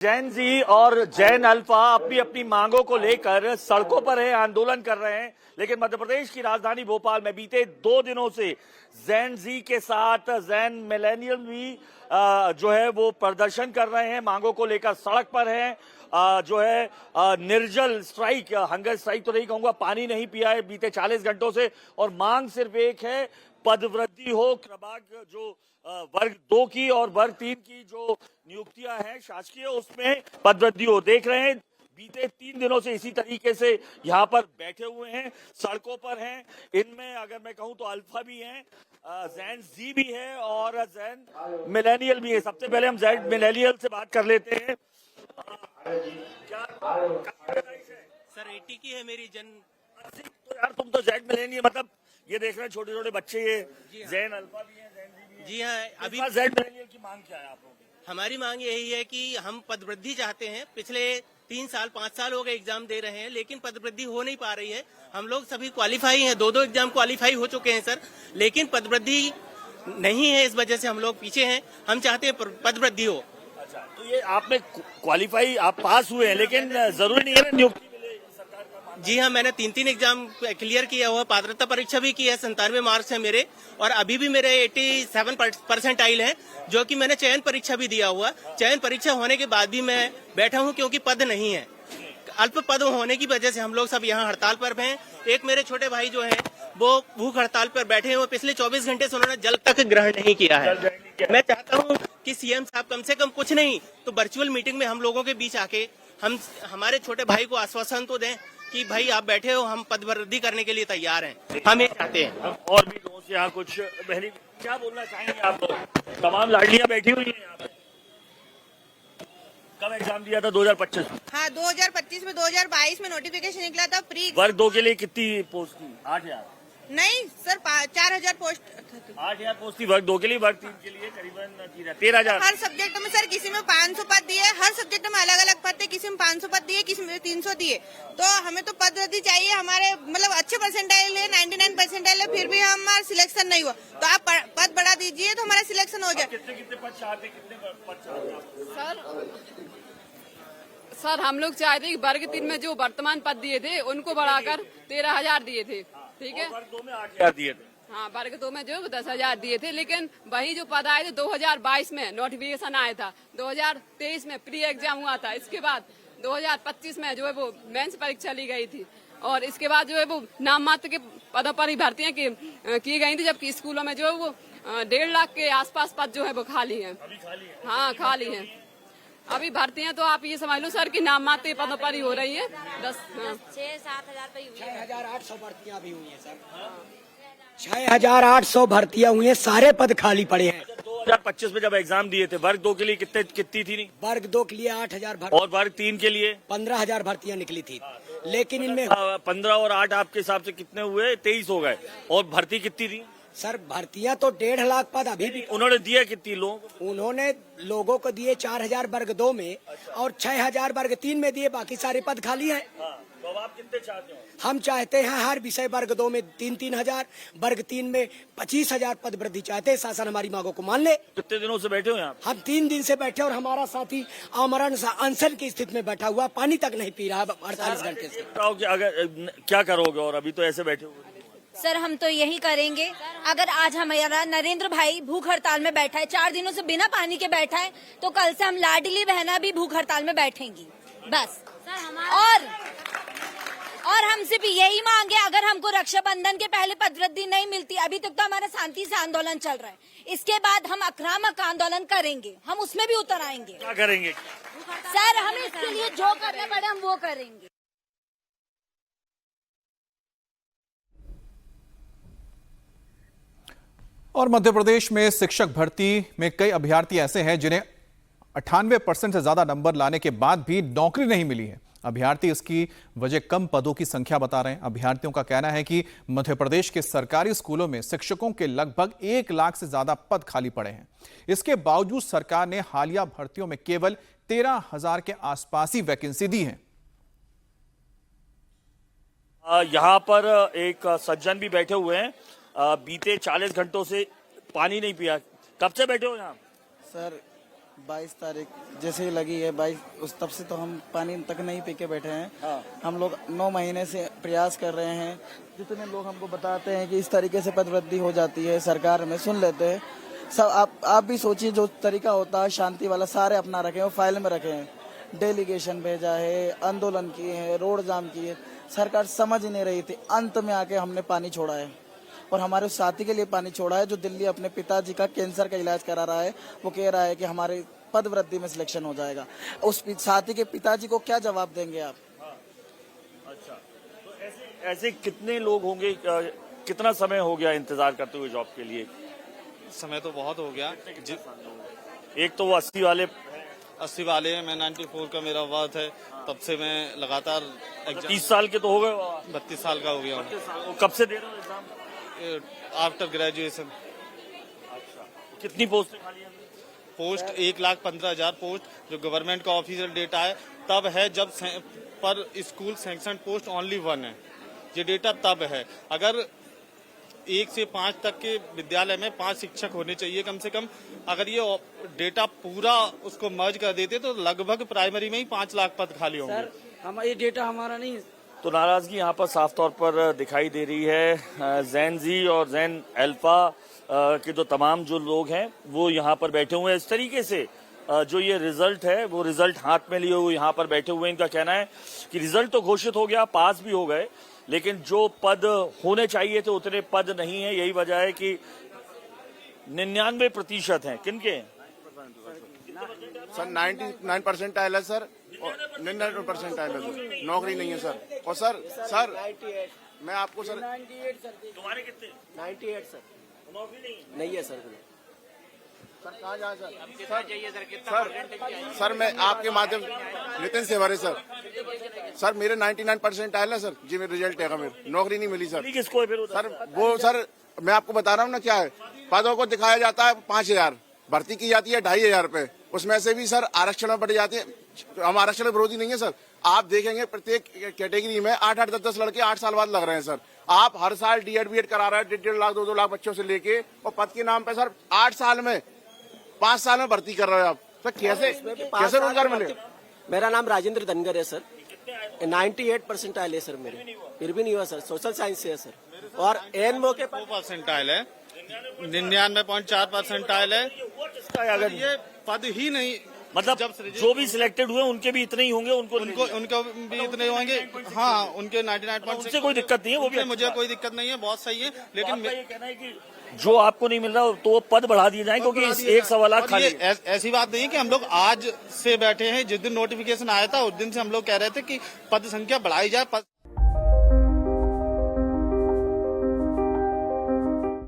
जैन जी और जैन अल्फा अपनी अपनी मांगों को लेकर सड़कों पर है, आंदोलन कर रहे हैं। लेकिन मध्य प्रदेश की राजधानी भोपाल में बीते 2 दिनों से जैन जी के साथ जैन मिलेनियल भी जो है वो प्रदर्शन कर रहे हैं, मांगों को लेकर सड़क पर हैं। जो है निर्जल स्ट्राइक, हंगर स्ट्राइक तो नहीं कहूंगा, पानी नहीं पिया है बीते 40 घंटों से और मांग सिर्फ एक है, पदवृद्धि हो। क्रमांक जो वर्ग 2 की और वर्ग 3 की जो नियुक्तियां हैं शासकीय, उसमें पदवृद्धि हो। देख रहे हैं बीते 3 दिनों से इसी तरीके से यहाँ पर बैठे हुए हैं, सड़कों पर हैं। इनमें अगर मैं कहूँ तो अल्फा भी हैं, जैन जी भी है और जैन मिलेनियल भी है। सबसे पहले हम जैन मिलेनियल से बात कर लेते हैं। क्या सर 80 की है मेरी जन। तो यार तुम तो जैन मिलेनियल, मतलब ये देख रहे हैं छोटे छोटे बच्चे, ये जैन अल्फा भी है, जैन जी भी है। जी हाँ, अभी जैन मिलेनियल की मांग क्या है आप लोगों की? हमारी मांग यही है कि हम पदवृद्धि चाहते हैं। पिछले 3 साल 5 साल हो गए एग्जाम दे रहे हैं, लेकिन पदवृद्धि हो नहीं पा रही है। हम लोग सभी क्वालिफाई हैं, 2 एग्जाम क्वालिफाई हो चुके हैं सर, लेकिन पदवृद्धि नहीं है। इस वजह से हम लोग पीछे हैं। हम चाहते हैं पदवृद्धि हो। अच्छा, तो ये आपने क्वालिफाई, आप पास हुए हैं, लेकिन जरूरी नहीं है ना नियुक्ति मिले सरकार का? जी हाँ, मैंने 3 एग्जाम क्लियर किया हुआ, पात्रता परीक्षा भी की है, 97 मार्क्स है मेरे, और अभी भी मेरे 87% आइल है, जो कि मैंने चयन परीक्षा भी दिया हुआ। चयन परीक्षा होने के बाद भी मैं बैठा हूँ क्योंकि पद नहीं है। अल्प पद होने की वजह से हम लोग सब यहाँ हड़ताल पर हैं। एक मेरे छोटे भाई जो है वो भूख हड़ताल पर बैठे हैं। पिछले 24 घंटे से उन्होंने जल तक ग्रहण नहीं किया है। मैं चाहता हूँ कि सीएम साहब कम से कम कुछ नहीं तो वर्चुअल मीटिंग में हम लोगों के बीच आके हम हमारे छोटे भाई को आश्वासन तो दें कि भाई आप बैठे हो, हम पदवृद्धि करने के लिए तैयार हैं। हम ये चाहते हैं। और भी दोस्त यहाँ कुछ बहनी, क्या बोलना चाहेंगे आप लोग? तमाम लाडलियां बैठी हुई हैं यहाँ पे। कब एग्जाम दिया था? 2025 में। हाँ, 2025 में 2022 में नोटिफिकेशन निकला था प्री। वर्ग 2 के लिए कितनी पोस्ट थी? 8000? नहीं सर, 4000 पोस्ट। 8000 पोस्ट थी वर्ग 2 के लिए। वर्ग 3 के लिए करीबन 13,000। हर सब्जेक्ट में सर, किसी में 500 पद दिए, हर सब्जेक्ट में अलग अलग पद थे। किसी में 500 पद दिए, किसी में 300 दिए। तो हमें तो पदवृद्धि चाहिए। हमारे मतलब अच्छे परसेंटाइल है, 99 परसेंटाइल है, फिर भी हमारा सिलेक्शन नहीं हुआ। तो आप पद बढ़ा दीजिए तो हमारा सिलेक्शन हो जाए। कितने पद चाहते, कितने पद चाहते? सर हम लोग चाहते हैं कि वर्ग 3 में जो वर्तमान पद दिए थे उनको बढ़ाकर 13,000 दिए थे। ठीक है, वर्ग 2 में 8,000 दिए थे। हाँ, वर्ग 2 में जो 10,000 दिए थे, लेकिन वही जो पद आए थे 2022 में नोटिफिकेशन आया था, 2023 में प्री एग्जाम हुआ था, इसके बाद 2025 में जो है वो मेंस परीक्षा ली गई थी, और इसके बाद जो है वो नाम मात्र के पदों पर ही भर्तियां की गई थी, जबकि स्कूलों में जो है वो 1.5 लाख के आसपास पद जो है वो खाली है। हाँ, खाली है। अभी भर्तियां तो आप ये समझ लो सर कि नाम मात्र पदों पर ही हो रही है। 6-7 हजार 6,800 भर्तियां भी हुई हैं सर। 6,800 भर्तियां हुई हैं, सारे पद खाली पड़े हैं। 2025 में जब एग्जाम दिए थे वर्ग 2 के लिए कितनी थी? वर्ग 2 के लिए 8,000 भर्ती और वर्ग 3 के लिए 15,000 भर्तियां निकली थी। लेकिन इनमें 15 और 8 आपके हिसाब से कितने हुए? 23 हो गए। और भर्ती कितनी थी? सर भर्तियां तो 1.5 लाख पद अभी भी। उन्होंने दिया कितनी लोग? उन्होंने लोगों को दिए 4,000 वर्ग 2 में और 6,000 वर्ग 3 में दिए, बाकी सारे पद खाली हैं। तो अब आप कितने चाहते हो? हम चाहते हैं हर विषय वर्ग 2 में 3-3 हजार, वर्ग 3 में 25,000 पद वृद्धि चाहते हैं। शासन हमारी मांगों को मान ले। कितने दिनों से बैठे हो यहाँ? हम 3 दिन से बैठे और हमारा साथी आमरण अनशन की स्थिति में बैठा हुआ, पानी तक नहीं पी रहा 48 घंटे से। अगर क्या करोगे? और अभी तो ऐसे बैठे हो। सर हम तो यही करेंगे, अगर आज हमारा नरेंद्र भाई भूख हड़ताल में बैठा है, 4 दिनों से बिना पानी के बैठा है, तो कल से हम लाडली बहना भी भूख हड़ताल में बैठेंगी बस। और हम सिर्फ यही मांगे, अगर हमको रक्षाबंधन के पहले पदवृद्धि नहीं मिलती, अभी तक तो हमारा शांति से आंदोलन चल रहा है, इसके बाद हम आक्रामक आंदोलन करेंगे, हम उसमें भी उतर आएंगे। क्या करेंगे सर? हम इसके लिए जो करना पड़े हम वो करेंगे। और मध्य प्रदेश में शिक्षक भर्ती में कई अभ्यर्थी ऐसे हैं जिन्हें 98% से ज्यादा नंबर लाने के बाद भी नौकरी नहीं मिली है। अभ्यर्थी इसकी वजह कम पदों की संख्या बता रहे हैं। अभ्यर्थियों का कहना है कि मध्य प्रदेश के सरकारी स्कूलों में शिक्षकों के लगभग 1 लाख से ज्यादा पद खाली पड़े हैं। इसके बावजूद सरकार ने हालिया भर्तियों में केवल 13,000 के आसपास ही वैकेंसी दी है। यहाँ पर एक सज्जन भी बैठे हुए हैं, बीते 40 घंटों से पानी नहीं पिया। कब से बैठे हो यहाँ? सर 22 तारीख जैसे ही लगी है 22 उस तब से तो हम पानी तक नहीं पी के बैठे हैं। हम लोग 9 महीने से प्रयास कर रहे हैं। जितने लोग हमको बताते हैं कि इस तरीके से पदवृद्धि हो जाती है, सरकार में सुन लेते हैं। सब आप भी सोचिए, जो तरीका होता है शांति वाला सारे अपना रखे हैं, वो फाइल में रखे हैं। डेलीगेशन भेजा है, आंदोलन किए हैं, रोड जाम किए, सरकार समझ ही नहीं रही थी। अंत में आके हमने पानी छोड़ा है और हमारे उस साथी के लिए पानी छोड़ा है जो दिल्ली अपने पिताजी का कैंसर का इलाज करा रहा है। वो कह रहा है कि हमारे पद वृद्धि में सिलेक्शन हो जाएगा। उस साथी के पिताजी को क्या जवाब देंगे आप? अच्छा, तो ऐसे कितने लोग होंगे? कितना समय हो गया इंतजार करते हुए जॉब के लिए? समय तो बहुत हो गया। एक तो वो 80 वाले 80 वाले हैं, मैं 94 का मेरा वर्थ है, तब से मैं लगातार 30 साल के तो हो गए। 32 साल का हो गया हूँ। कब से दे रहे हो एग्जाम? After graduation. अच्छा, कितनी पोस्ट खाली है? पोस्ट 1,15,000 पोस्ट, जो गवर्नमेंट का ऑफिशियल डेटा है तब है जब पर स्कूल सैंक्शन पोस्ट ओनली 1 है। ये डेटा तब है। अगर 1 से 5 तक के विद्यालय में 5 शिक्षक होने चाहिए कम से कम। अगर ये डेटा पूरा उसको मर्ज कर देते तो लगभग प्राइमरी में ही 5 लाख पद खाली होंगे। सर हम ये डेटा हमारा नहीं। तो नाराजगी यहाँ पर साफ तौर पर दिखाई दे रही है। जैन जी और जैन अल्फा के जो तमाम जो लोग हैं वो यहाँ पर बैठे हुए हैं। इस तरीके से जो ये रिजल्ट है वो रिजल्ट हाथ में लिए हुए यहाँ पर बैठे हुए हैं। इनका कहना है कि रिजल्ट तो घोषित हो गया, पास भी हो गए, लेकिन जो पद होने चाहिए थे उतने पद नहीं है। यही वजह है कि 99% हैं। किनके? सर 99% आयल है सर, 99% आयल है सर, नौकरी नहीं है सर। और सर मैं आपको सर 98 सर। तुम्हारे कितने? 98 सर। नौकरी नहीं है सर। सर कहाँ जा सर मैं आपके माध्यम नितिन सेवारे सर मेरे 99% आयल है सर जी। मेरे रिजल्ट है, मेरे नौकरी नहीं मिली सर। किसको है फिर? सर मैं आपको बता रहा हूँ ना क्या है। पदों को दिखाया जाता है 5,000, भर्ती की जाती है 2,500 पे। उसमें से भी सर आरक्षण में बढ़ जाते हैं। हम आरक्षण विरोधी नहीं है सर। आप देखेंगे प्रत्येक कैटेगरी में 8-8, 10-10 लड़के 8 साल बाद लग रहे हैं सर। आप हर साल डीएड बीएड करा रहे हैं 1.5 लाख 2-2 लाख बच्चों से लेके, और पद के नाम पे सर 8 साल में 5 साल में भर्ती कर रहे हो आप। सर कैसे रोजगार मिले? मेरा नाम राजेंद्र धनगर है सर। 98% आयल है सर मेरे, फिर भी नहीं हुआ सर। सोशल साइंस से है सर। और एन मौके पर 2% आयल है, 99.4% आयल है। अगर ये पद ही नहीं, मतलब जो भी सिलेक्टेड हुए उनके भी इतने ही होंगे, उनको भी इतने होंगे। हाँ, उनके 99%। उससे कोई दिक्कत नहीं है, वो भी मुझे कोई दिक्कत नहीं है, बहुत सही है। लेकिन ये कहना है कि जो आपको नहीं मिल रहा तो वो पद बढ़ा दिए जाए, क्योंकि एक 1.25 खाली। ऐसी बात नहीं है कि हम लोग आज से बैठे हैं। जिस दिन नोटिफिकेशन आया था उस दिन से हम लोग कह रहे थे कि पद संख्या बढ़ाई जाए।